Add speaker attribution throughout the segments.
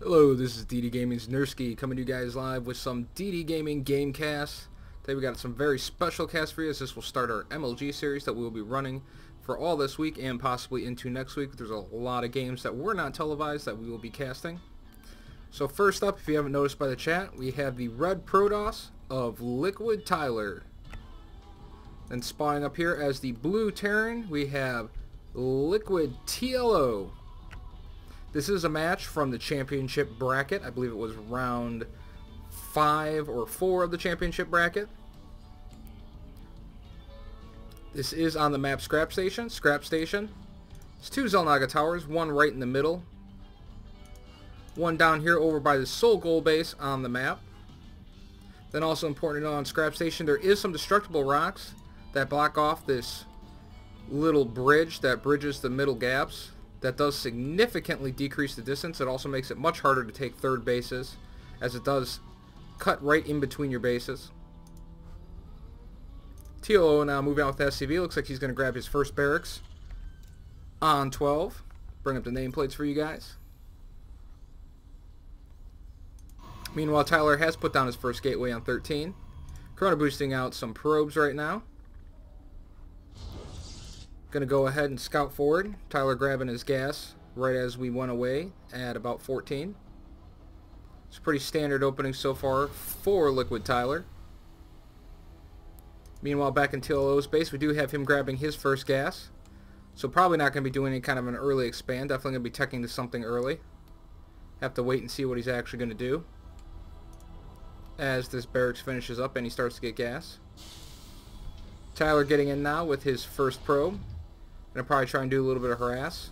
Speaker 1: Hello, this is DD Gaming's Nurski coming to you guys live with some DD Gaming Gamecast. Today we got some very special casts for you as this will start our MLG series that we will be running for all this week and possibly into next week. There's a lot of games that were not televised that we will be casting. So first up, if you haven't noticed by the chat, we have the Red Protoss of LiquidTLO. Then spawning up here as the Blue Terran, we have LiquidTLO. This is a match from the championship bracket. I believe it was round 5 or 4 of the championship bracket. This is on the map Scrap Station. It's 2 Xel'Naga towers, one right in the middle. One down here over by the Soul Gold base on the map. Then also important to know on Scrap Station, there is some destructible rocks that block off this little bridge that bridges the middle gaps. That does significantly decrease the distance. It also makes it much harder to take third bases, as it does cut right in between your bases. TLO now moving out with SCV. Looks like he's going to grab his first barracks on 12. Bring up the nameplates for you guys. Meanwhile, Tyler has put down his first gateway on 13. Corona boosting out some probes right now. Gonna go ahead and scout forward. Tyler grabbing his gas right as we went away at about 14. It's a pretty standard opening so far for LiquidTLO. Meanwhile, back in TLO's base, we do have him grabbing his first gas. So probably not going to be doing any kind of an early expand. Definitely going to be teching to something early. Have to wait and see what he's actually going to do as this barracks finishes up and he starts to get gas. Tyler getting in now with his first probe. Gonna probably try and do a little bit of harass.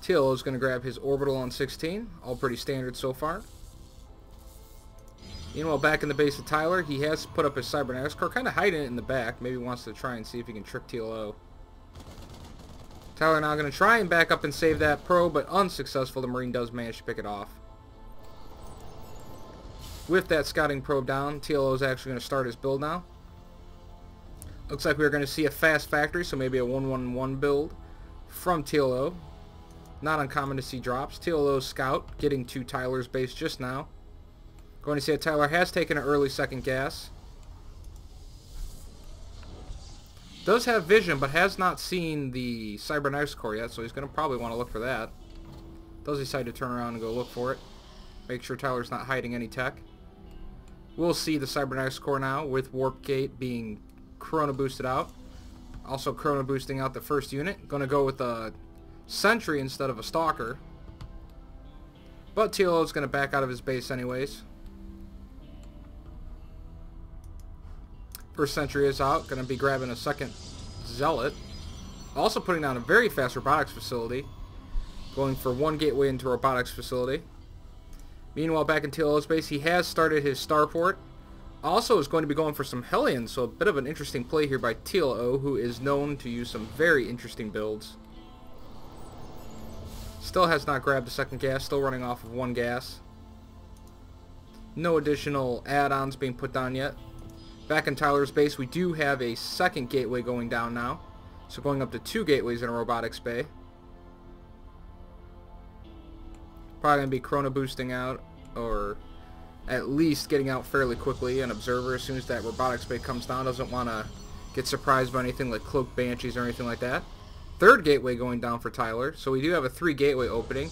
Speaker 1: TLO is gonna grab his orbital on 16. All pretty standard so far. Meanwhile, back in the base of Tyler, he has put up his cybernetics core, kind of hiding it in the back. Maybe wants to try and see if he can trick TLO. Tyler now gonna try and back up and save that probe, but unsuccessful. The Marine does manage to pick it off. With that scouting probe down, TLO is actually gonna start his build now. Looks like we're going to see a fast factory, so maybe a 1-1-1 build from TLO. Not uncommon to see drops. TLO's scout getting to Tyler's base just now. Going to see that Tyler has taken an early second gas. Does have vision, but has not seen the cybernetics core yet, so he's going to probably want to look for that. Does decide to turn around and go look for it. Make sure Tyler's not hiding any tech. We'll see the cybernetics core now with warp gate being Corona boosted out. Also Corona boosting out the first unit. Gonna go with a sentry instead of a stalker. But TLO is gonna back out of his base anyways. First sentry is out. Gonna be grabbing a second zealot. Also putting down a very fast robotics facility. Going for one gateway into robotics facility. Meanwhile, back in TLO's base, he has started his starport. Also is going to be going for some Hellions, so a bit of an interesting play here by TLO, who is known to use some very interesting builds. Still has not grabbed the second gas, still running off of one gas. No additional add-ons being put down yet. Back in Tyler's base, we do have a second gateway going down now. So going up to 2 gateways in a robotics bay. Probably going to be Corona boosting out, or at least getting out fairly quickly. An observer, as soon as that robotics bay comes down, doesn't want to get surprised by anything like cloaked banshees or anything like that. Third gateway going down for Tyler, so we do have a 3 gateway opening.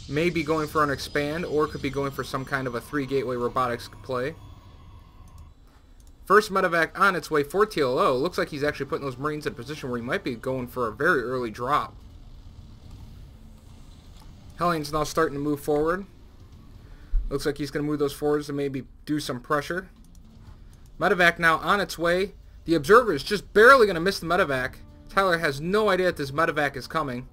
Speaker 1: Maybe going for an expand, or could be going for some kind of a 3 gateway robotics play. First medevac on its way for TLO. Looks like he's actually putting those Marines in a position where he might be going for a very early drop. Hellions now starting to move forward. Looks like he's going to move those forwards and maybe do some pressure. Medevac now on its way. The observer is just barely going to miss the medevac. Tyler has no idea that this medevac is coming.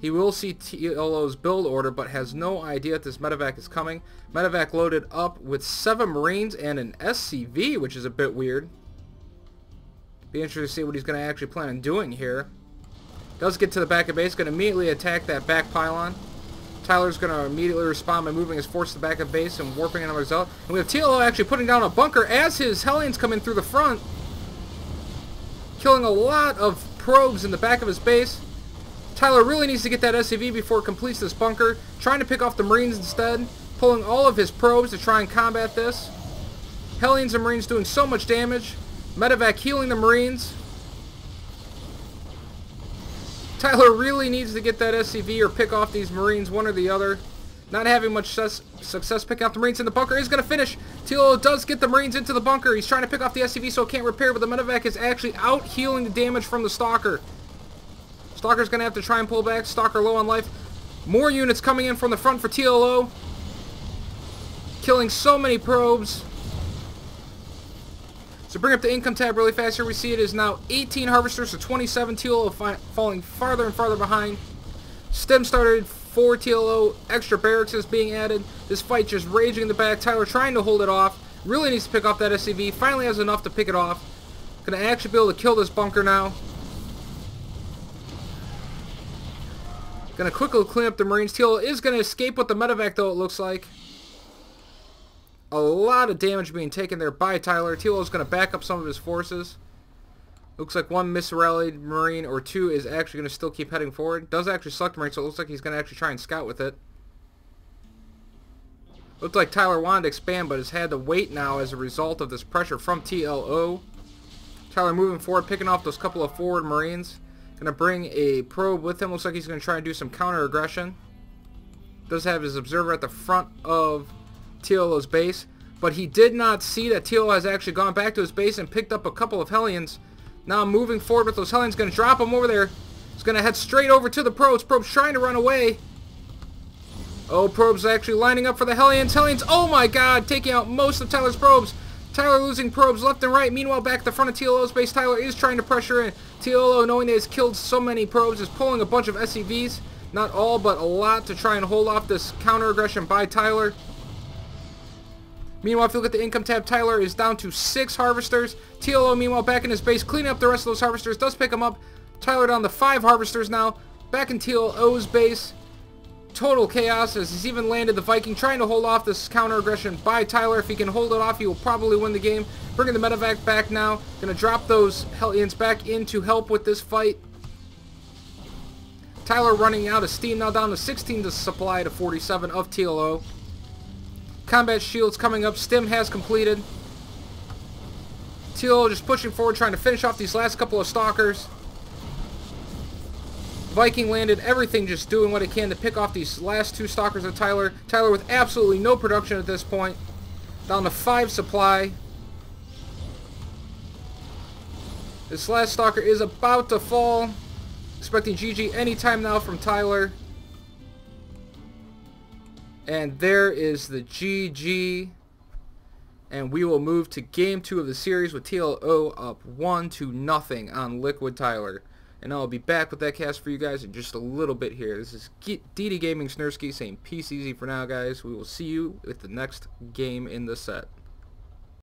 Speaker 1: He will see TLO's build order, but has no idea that this medevac is coming. Medevac loaded up with 7 Marines and an SCV, which is a bit weird. Be interested to see what he's going to actually plan on doing here. Does get to the back of base, going to immediately attack that back pylon. Tyler's going to immediately respond by moving his force to the back of base and warping another zealot. And we have TLO actually putting down a bunker as his Hellions come in through the front. Killing a lot of probes in the back of his base. Tyler really needs to get that SCV before it completes this bunker. Trying to pick off the Marines instead. Pulling all of his probes to try and combat this. Hellions and Marines doing so much damage. Medevac healing the Marines. Tyler really needs to get that SCV or pick off these Marines, one or the other. Not having much success picking out the Marines in the bunker. Is going to finish. TLO does get the Marines into the bunker. He's trying to pick off the SCV so it can't repair, but the Medevac is actually out healing the damage from the Stalker. Stalker's going to have to try and pull back. Stalker low on life. More units coming in from the front for TLO. Killing so many probes. So bring up the income tab really fast here. We see it is now 18 harvesters to 27. TLO falling farther and farther behind. Stim started 4 TLO. Extra barracks is being added. This fight just raging in the back. Tyler trying to hold it off. Really needs to pick off that SCV. Finally has enough to pick it off. Going to actually be able to kill this bunker now. Going to quickly clean up the Marines. TLO is going to escape with the Medevac though, it looks like. A lot of damage being taken there by Tyler. TLO is going to back up some of his forces. Looks like one misrallied Marine or two is actually going to still keep heading forward. Does actually select Marine, so it looks like he's going to actually try and scout with it. Looked like Tyler wanted to expand, but has had to wait now as a result of this pressure from TLO. Tyler moving forward, picking off those couple of forward Marines. Going to bring a probe with him. Looks like he's going to try and do some counter aggression. Does have his observer at the front of TLO's base, but he did not see that TLO has actually gone back to his base and picked up a couple of Hellions. Now moving forward with those Hellions, going to drop him over there. He's going to head straight over to the probes. Probes trying to run away. Oh, probes actually lining up for the Hellions. Hellions, oh my god, taking out most of Tyler's probes. Tyler losing probes left and right. Meanwhile, back at the front of TLO's base, Tyler is trying to pressure in. TLO, knowing that he's killed so many probes, is pulling a bunch of SCVs. Not all, but a lot to try and hold off this counter aggression by Tyler. Meanwhile, if you look at the income tab, Tyler is down to 6 harvesters. TLO, meanwhile, back in his base, cleaning up the rest of those harvesters. Does pick them up. Tyler down to 5 harvesters now. Back in TLO's base. Total chaos as he's even landed the Viking, trying to hold off this counter aggression by Tyler. If he can hold it off, he will probably win the game. Bringing the Medevac back now. Going to drop those Hellions back in to help with this fight. Tyler running out of steam now, down to 16 to supply to 47 of TLO. Combat shields coming up. Stim has completed. TLO just pushing forward, trying to finish off these last couple of Stalkers. Viking landed, everything just doing what it can to pick off these last 2 Stalkers of Tyler. Tyler with absolutely no production at this point. Down to 5 supply. This last Stalker is about to fall. Expecting GG anytime now from Tyler. And there is the GG. And we will move to game 2 of the series with TLO up 1-0 on Liquid Tyler. And I'll be back with that cast for you guys in just a little bit here. This is DD Gaming Snurski saying peace easy for now, guys. We will see you with the next game in the set.